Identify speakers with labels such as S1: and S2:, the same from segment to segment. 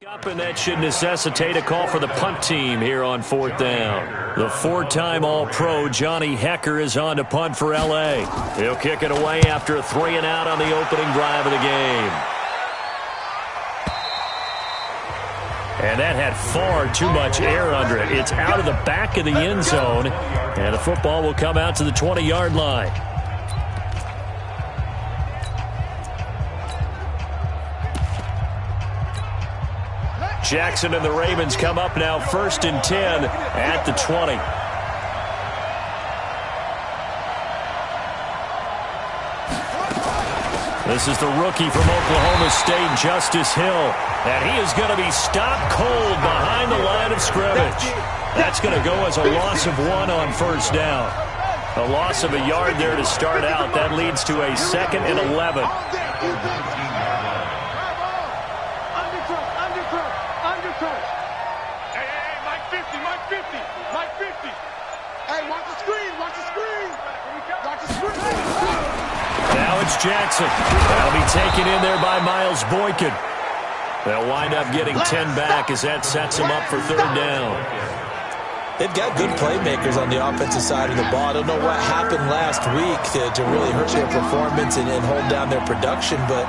S1: Up, and that should necessitate a call for the punt team here on 4th down. The four-time All-Pro Johnny Hecker is on to punt for L.A. He'll kick it away after a 3-and-out on the opening drive of the game. And that had far too much air under it. It's out of the back of the end zone, and the football will come out to the 20-yard line. Jackson and the Ravens come up now 1st and 10 at the 20. This is the rookie from Oklahoma State, Justice Hill. And he is going to be stopped cold behind the line of scrimmage. That's going to go as a loss of 1 on 1st down. A loss of a yard there to start out. That leads to a 2nd and 11. Now it's Jackson. That'll be taken in there by Miles Boykin. They'll wind up getting 10 back as that sets them up for 3rd down.
S2: They've got good playmakers on the offensive side of the ball. I don't know what happened last week to really hurt their performance and hold down their production, but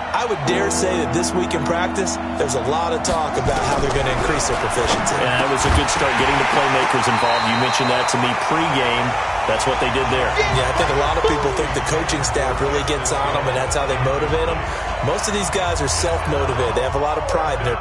S2: I would dare say that this week in practice, there's a lot of talk about how they're going to increase their proficiency.
S1: Yeah, it was a good start getting the playmakers involved. You mentioned that to me pregame. That's what they did there.
S2: Yeah, I think a lot of people think the coaching staff really gets on them, and that's how they motivate them. Most of these guys are self-motivated. They have a lot of pride in their...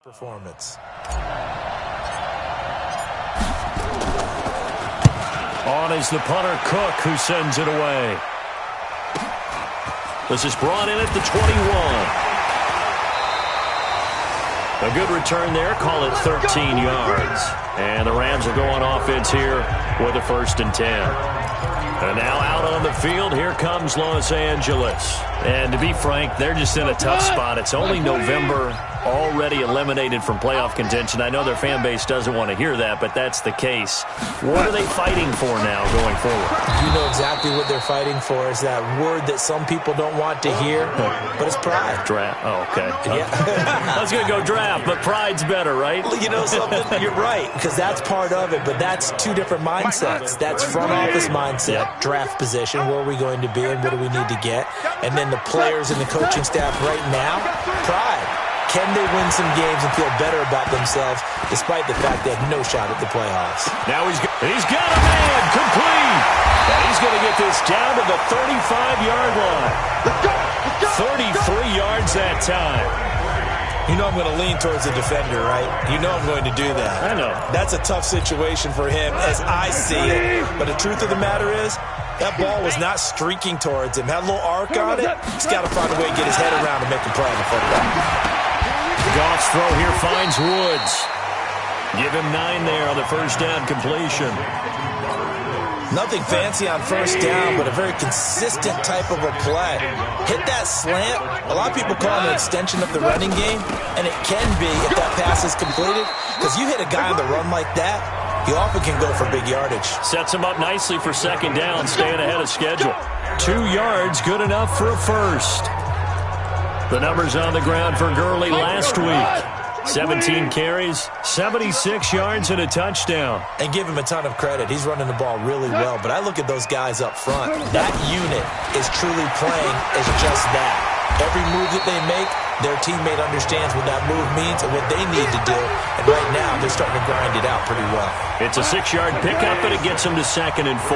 S2: performance.
S1: On is the punter, Cook, who sends it away. This is brought in at the 21. A good return there. Call it 13 yards. And the Rams will go on offense here with a 1st and 10. And now out on the field, here comes Los Angeles. And to be frank, they're just in a tough spot. It's only November, already eliminated from playoff contention. I know their fan base doesn't want to hear that, but that's the case. What are they fighting for now going forward?
S2: You know exactly what they're fighting for. Is that word that some people don't want to hear, but it's pride.
S1: Draft. Oh, okay.
S2: Yeah.
S1: I was going to go draft, but pride's better, right?
S2: You know something? You're right, because that's part of it, but that's two different mindsets. That's front office mindset, draft position, where are we going to be and what do we need to get? And then the players and the coaching staff right now, pride. Can they win some games and feel better about themselves despite the fact they have no shot at the playoffs?
S1: Now he's got a man, complete. And he's going to get this down to the 35-yard line. 33 yards that time.
S2: You know I'm going to lean towards the defender, right? You know I'm going to do that.
S1: I know.
S2: That's a tough situation for him as I see it. But the truth of the matter is, that ball was not streaking towards him. Had a little arc on it. He's got to find a way to get his head around and make a play on the football.
S1: Goff's throw here finds Woods. Give him 9 there on the 1st down completion.
S2: Nothing fancy on 1st down, but a very consistent type of a play. Hit that slant. A lot of people call it an extension of the running game, and it can be if that pass is completed, because you hit a guy on the run like that, he often can go for big yardage.
S1: Sets him up nicely for 2nd down, staying ahead of schedule. 2 yards, good enough for a 1st. The numbers on the ground for Gurley last week. 17 carries, 76 yards, and a touchdown.
S2: And give him a ton of credit. He's running the ball really well. But I look at those guys up front. That unit is truly playing as just that. Every move that they make, their teammate understands what that move means and what they need to do. And right now, they're starting to grind it out pretty well.
S1: It's a 6-yard pickup, and it gets them to 2nd and 4.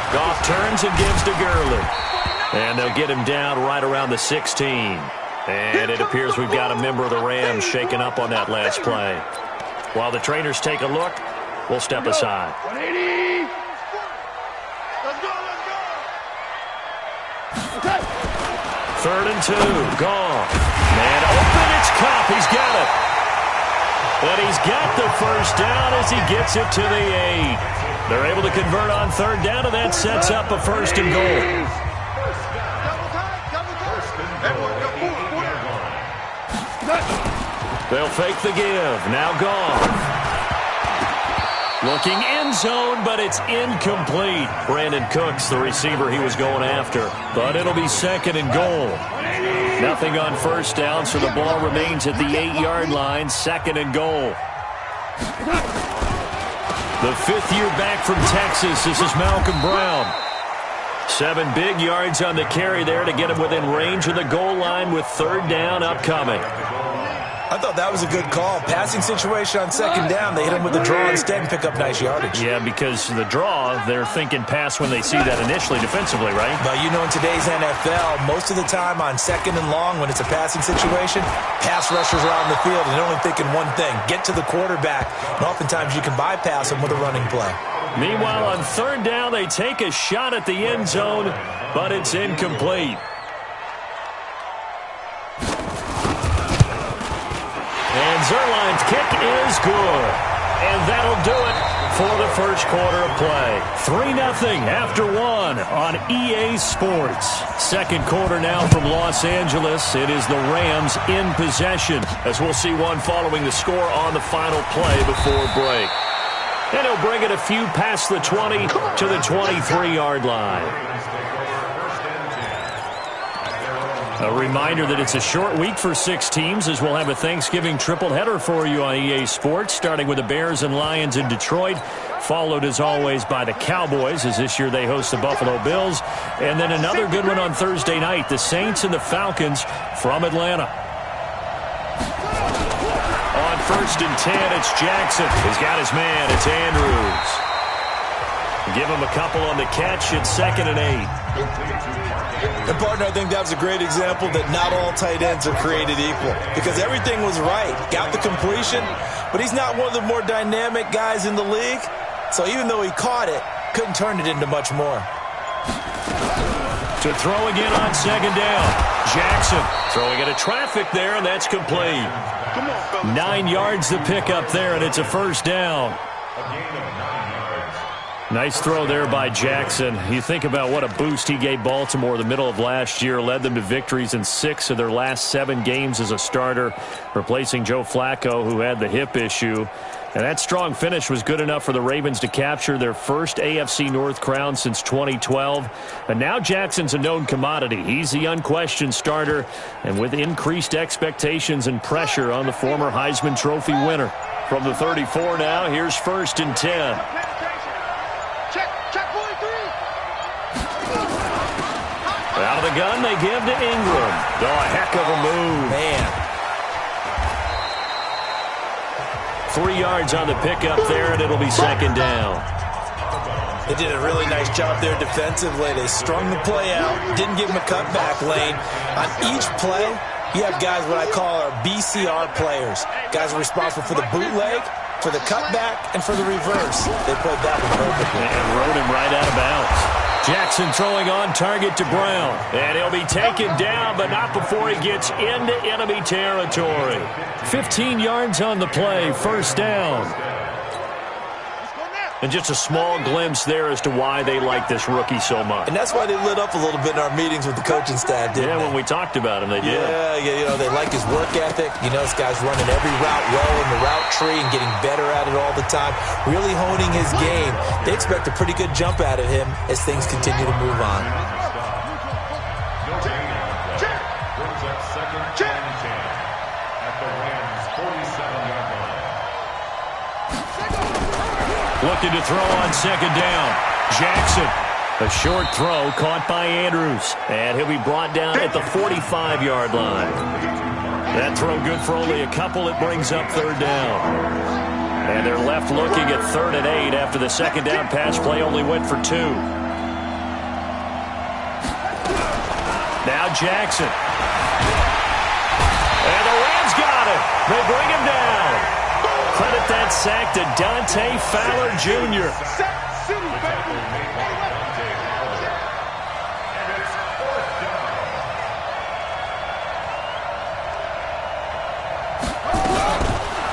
S1: Goff turns and gives to Gurley. And they'll get him down right around the 16. And it appears we've got a member of the Rams shaken up on that last play. While the trainers take a look, we'll step aside.
S3: 180. Let's go.
S1: 3rd and 2. Gone. Man open. It's Cup. He's got it. But he's got the 1st down as he gets it to the 8. They're able to convert on 3rd down, and that sets up a 1st and goal. They'll fake the give. Now gone. Looking end zone, but it's incomplete. Brandon Cooks, the receiver he was going after. But it'll be second and goal. Nothing on first down, so the ball remains at the 8-yard line. Second and goal. The fifth year back from Texas. This is Malcolm Brown. 7 big yards on the carry there to get him within range of the goal line with third down upcoming.
S2: I thought that was a good call. Passing situation on second down. They hit him with the draw instead and pick up nice yardage.
S1: Yeah, because the draw, they're thinking pass when they see that initially defensively, right?
S2: But you know, in today's NFL, most of the time on second and long, when it's a passing situation, pass rushers are out in the field and they're only thinking one thing, get to the quarterback. And oftentimes you can bypass them with a running play.
S1: Meanwhile, on third down, they take a shot at the end zone, but it's incomplete. And Zerline's kick is good. And that'll do it for the first quarter of play. 3-0 after 1 on EA Sports. Second quarter now from Los Angeles. It is the Rams in possession, as we'll see one following the score on the final play before break. And he'll bring it a few past the 20 to the 23-yard line. A reminder that it's a short week for 6 teams, as we'll have a Thanksgiving triple header for you on EA Sports, starting with the Bears and Lions in Detroit, followed as always by the Cowboys, as this year they host the Buffalo Bills, and then another good one on Thursday night, the Saints and the Falcons from Atlanta. On first and 10, it's Jackson. He's got his man. It's Andrews. Give him a couple on the catch. It's second and 8.
S2: And, partner, I think that was a great example that not all tight ends are created equal, because everything was right. Got the completion, but he's not one of the more dynamic guys in the league. So even though he caught it, couldn't turn it into much more.
S1: To throw again on second down. Jackson throwing into traffic there, and that's complete. 9 yards to pick up there, and it's a first down. Nice throw there by Jackson. You think about what a boost he gave Baltimore the middle of last year, led them to victories in 6 of their last 7 games as a starter, replacing Joe Flacco, who had the hip issue. And that strong finish was good enough for the Ravens to capture their first AFC North crown since 2012. And now Jackson's a known commodity. He's the unquestioned starter, and with increased expectations and pressure on the former Heisman Trophy winner. From the 34 now, here's first and 10. Out of the gun, they give to Ingram. Oh, a heck of a move.
S2: Man.
S1: 3 yards on the pickup there, and it'll be second down.
S2: They did a really nice job there defensively. They strung the play out, didn't give him a cutback lane. On each play, you have guys what I call our BCR players. Guys are responsible for the bootleg, for the cutback, and for the reverse. They played that one perfectly.
S1: And rode him right out of bounds. Jackson throwing on target to Brown. And he'll be taken down, but not before he gets into enemy territory. 15 yards on the play, first down. And just a small glimpse there as to why they like this rookie so much.
S2: And that's why they lit up a little bit in our meetings with the coaching staff, didn't they?
S1: Yeah, when we talked about him, they did.
S2: Yeah, you know, they like his work ethic. You know, this guy's running every route well in the route tree and getting better at it all the time, really honing his game. They expect a pretty good jump out of him as things continue to move on.
S1: Looking to throw on second down. Jackson. A short throw caught by Andrews. And he'll be brought down at the 45-yard line. That throw good for only a couple. It brings up third down. And they're left looking at 3rd and 8 after the second down pass play only went for 2. Now Jackson. And the Rams got it. They bring him down. Credit that sack to Dante Fowler Jr.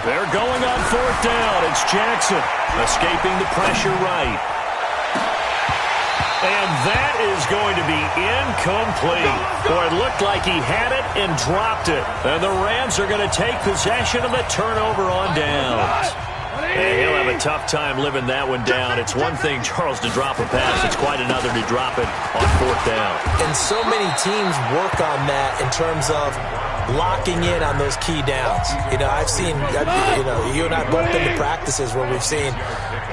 S1: They're going on 4th down. It's Jackson escaping the pressure right. And that is going to be incomplete. Boy, it looked like he had it and dropped it. And the Rams are going to take possession of the turnover on downs. And he'll have a tough time living that one down. It's one thing, Charles, to drop a pass. It's quite another to drop it on fourth down.
S2: And so many teams work on that in terms of locking in on those key downs. I've seen, you and I both been to practices where we've seen,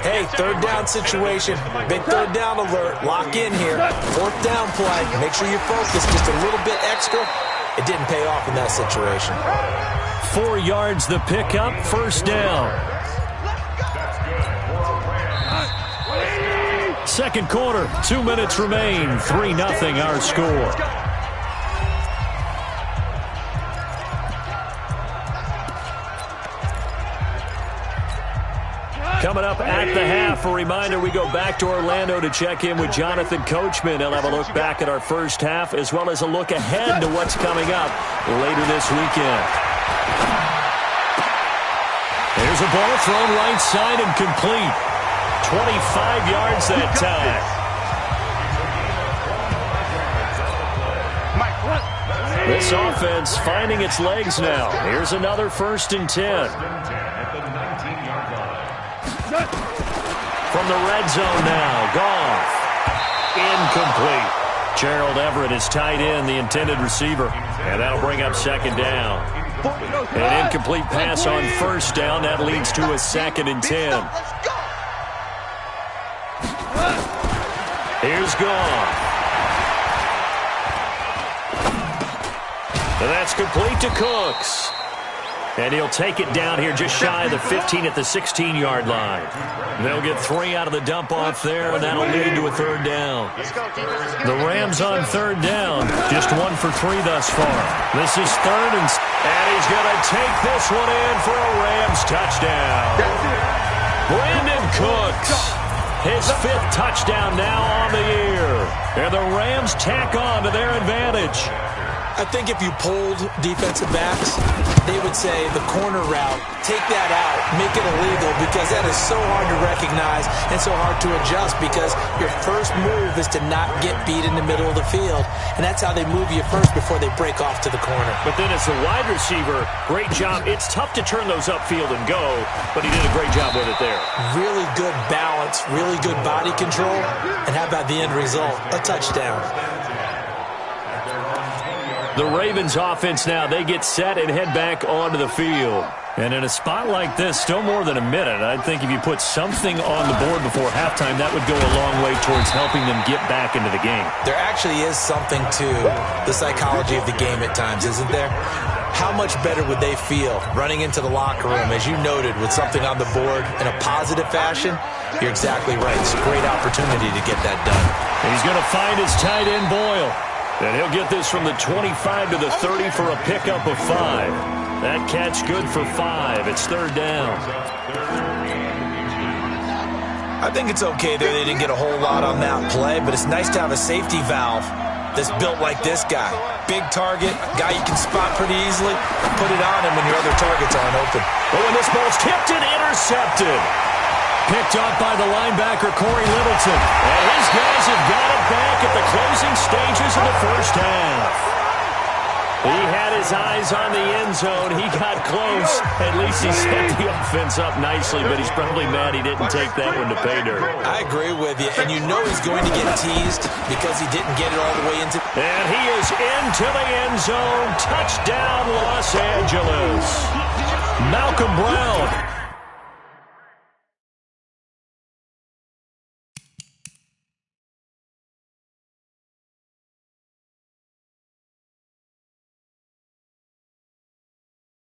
S2: hey, third down situation, big third down alert, lock in here, fourth down play, make sure you focus just a little bit extra. It didn't pay off in that situation.
S1: 4 yards the pickup, first down. Second quarter, 2 minutes remain, 3-0 our score. Coming up at the half, a reminder, we go back to Orlando to check in with Jonathan Coachman. He'll have a look back at our first half as well as a look ahead to what's coming up later this weekend. There's a ball thrown right side and complete. 25 yards that time. This offense finding its legs now. Here's another 1st and 10. From the red zone now, Goff. Incomplete. Gerald Everett is tied in, the intended receiver. And that'll bring up second down. An incomplete pass on first down. That leads to a 2nd and 10. Here's Goff. And that's complete to Cooks. And he'll take it down here just shy of the 15 at the 16-yard line. They'll get 3 out of the dump-off there, and that'll lead to a third down. The Rams on third down, just 1 for 3 thus far. This is third, and he's going to take this one in for a Rams touchdown. Brandon Cooks, his 5th touchdown now on the year. And the Rams tack on to their advantage.
S2: I think if you polled defensive backs, they would say the corner route, take that out, make it illegal, because that is so hard to recognize and so hard to adjust, because your first move is to not get beat in the middle of the field, and that's how they move you first before they break off to the corner.
S1: But then as a wide receiver, great job. It's tough to turn those upfield and go, but he did a great job with it there.
S2: Really good balance, really good body control, and how about the end result? A touchdown.
S1: The Ravens offense now, they get set and head back onto the field. And in a spot like this, still more than a minute, I think if you put something on the board before halftime, that would go a long way towards helping them get back into the game.
S2: There actually is something to the psychology of the game at times, isn't there? How much better would they feel running into the locker room, as you noted, with something on the board in a positive fashion? You're exactly right. It's a great opportunity to get that done.
S1: And he's going to find his tight end, Boyle. And he'll get this from the 25 to the 30 for a pickup of 5. That catch good for 5. It's third down.
S2: I think it's okay there. They didn't get a whole lot on that play, but it's nice to have a safety valve that's built like this guy. Big target, guy you can spot pretty easily. Put it on him when your other targets aren't open.
S1: Oh, and this ball's tipped and intercepted. Picked up by the linebacker, Corey Littleton. And his guys have got it back at the closing stages of the first half. He had his eyes on the end zone. He got close. At least he set the offense up nicely, but he's probably mad he didn't take that one to pay dirt.
S2: I agree with you, and you know he's going to get teased because he didn't get it all the way into...
S1: And he is into the end zone. Touchdown, Los Angeles. Malcolm Brown